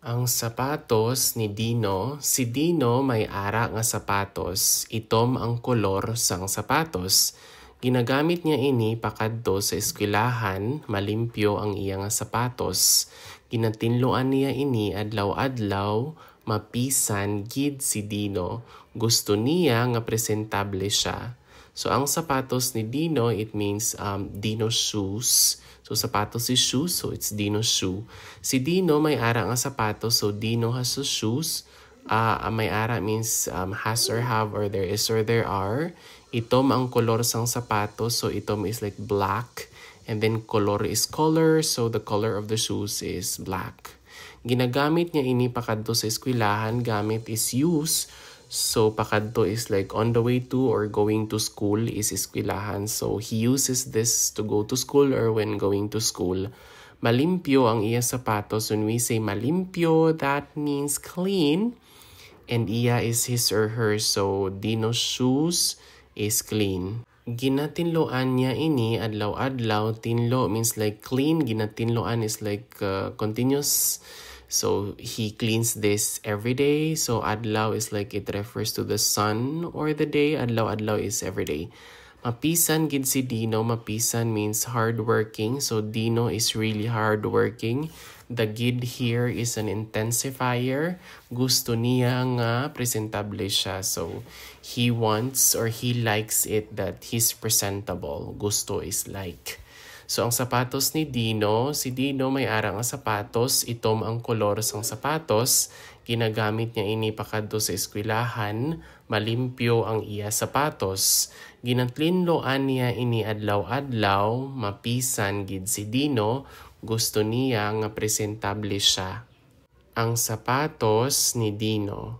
Ang sapatos ni Dino, si Dino may ara nga sapatos, itom ang kolor sang sapatos. Ginagamit niya ini pakadto sa eskwelahan, malimpyo ang iya nga sapatos. Ginatinluan niya ini adlaw-adlaw, mapisan gid si Dino. Gusto niya nga presentable siya. So ang sapatos ni Dino, it means Dino shoes. So sapatos is shoes, so it's Dino's shoe. Si Dino may ara nga sapatos, so Dino has the shoes. May ara means has or have or there is or there are. Itom ang kolor sang sapatos, so itom is like black. And then color is color, so the color of the shoes is black. Ginagamit niya ini pakadto sa eskwelahan, gamit is use. So pakadto is like on the way to or going to school is eskwelahan. So he uses this to go to school or when going to school. Malimpyo ang iya sapatos. When we say malimpyo, that means clean. And iya is his or her. So Dino's shoes is clean. Ginatinloan niya ini adlaw-adlaw. Tinlo means like clean. Ginatinloan is like continuous. So he cleans this every day. So adlaw is like it refers to the sun or the day. Adlaw is every day. Mapisan gid si Dino. Mapisan means hardworking. So Dino is really hardworking. The gid here is an intensifier. Gusto niya nga presentable siya. So he wants or he likes it that he's presentable. Gusto is like. So ang sapatos ni Dino, si Dino may ara nga sapatos, itom ang kolor sang sapatos, ginagamit niya ini pakadto sa eskwelahan, malimpyo ang iya sapatos. Ginatlinloan niya ini adlaw-adlaw, mapisan gid si Dino, gusto niya nga presentable siya. Ang sapatos ni Dino.